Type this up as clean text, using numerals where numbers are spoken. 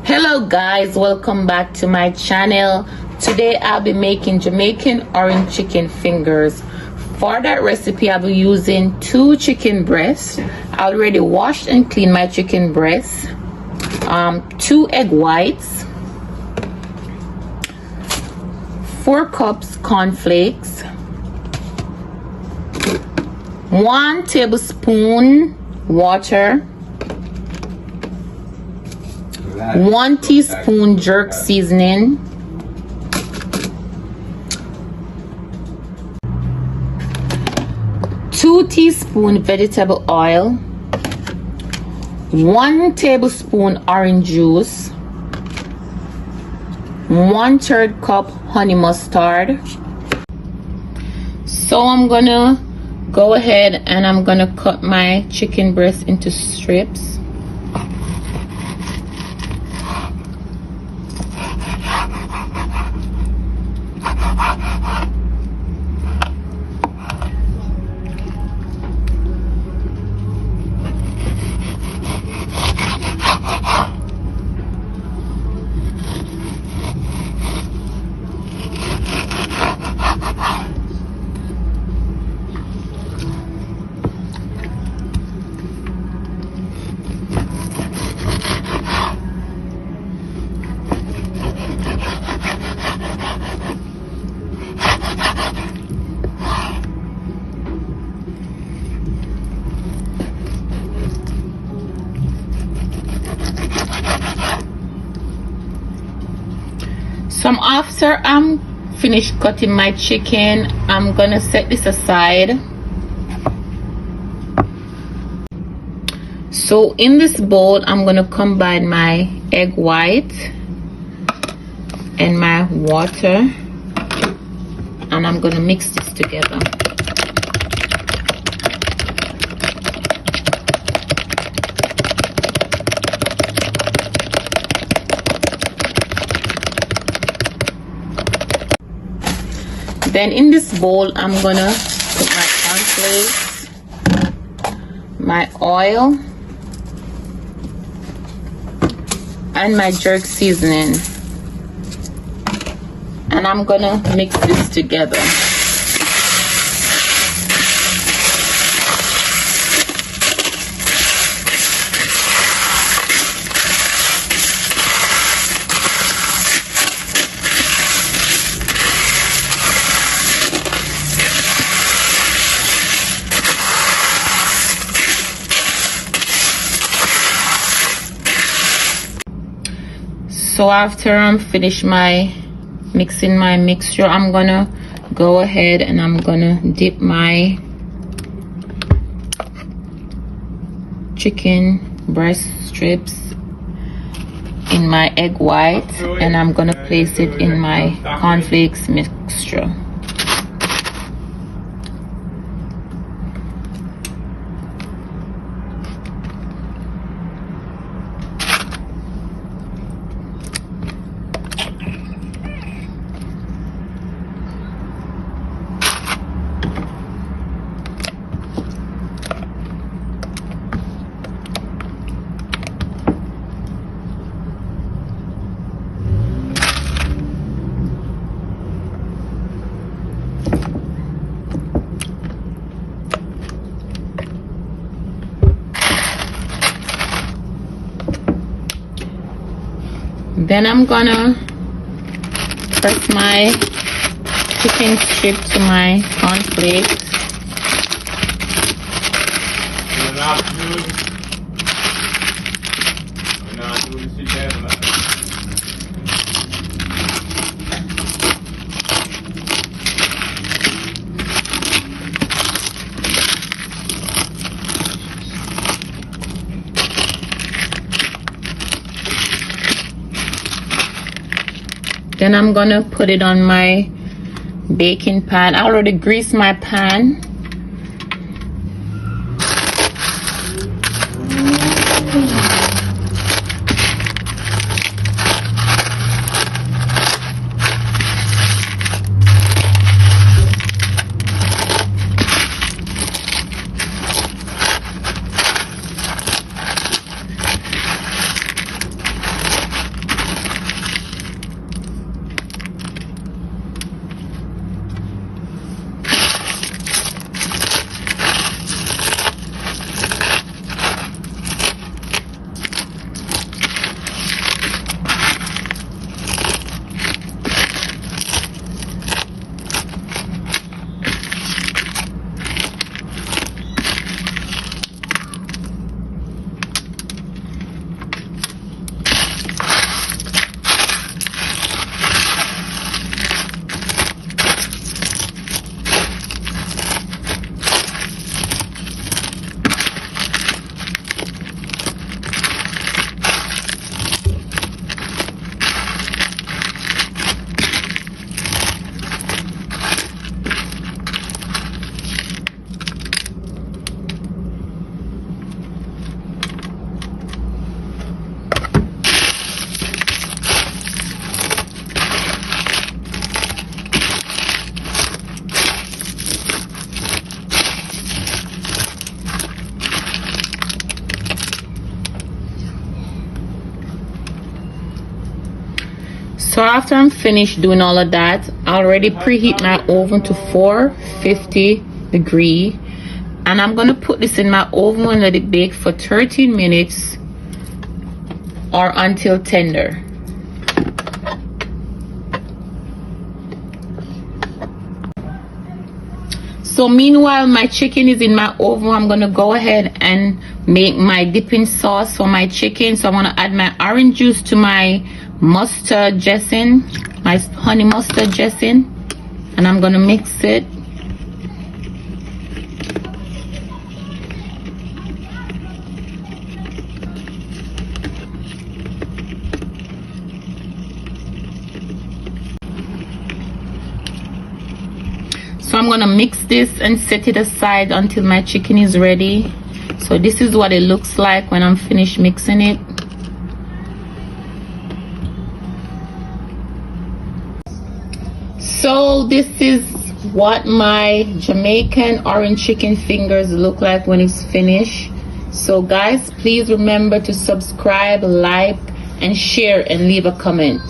Hello guys, welcome back to my channel. Today I'll be making Jamaican orange chicken fingers. For that recipe I'll be using 2 chicken breasts. I already washed and cleaned my chicken breasts, 2 egg whites, 4 cups cornflakes, 1 tablespoon water, 1 teaspoon jerk seasoning, 2 teaspoon vegetable oil, 1 tablespoon orange juice, 1/3 cup honey mustard. So I'm gonna go ahead and I'm gonna cut my chicken breast into strips. So after I'm finished cutting my chicken, I'm gonna set this aside. So in this bowl I'm gonna combine my egg white and my water, and I'm gonna mix this together. Then in this bowl I'm gonna put my cornflakes, my oil, and my jerk seasoning, and I'm gonna mix this together. So after I'm finished mixing my mixture, I'm gonna go ahead and I'm gonna dip my chicken breast strips in my egg white, and I'm gonna place it in my cornflakes mixture. Then I'm gonna press my chicken strip to my cornflakes. Then I'm gonna put it on my baking pan. I already greased my pan. So after I'm finished doing all of that, I already preheat my oven to 450 degree, and I'm gonna put this in my oven and let it bake for 13 minutes or until tender. So meanwhile my chicken is in my oven, I'm gonna go ahead and make my dipping sauce for my chicken. So I'm gonna add my orange juice to my mustard dressing, my honey mustard dressing, and I'm gonna mix it. So I'm gonna mix this and set it aside until my chicken is ready. So this is what it looks like when I'm finished mixing it. So this is what my Jamaican orange chicken fingers look like when it's finished. So guys, please remember to subscribe, like, and share, and leave a comment.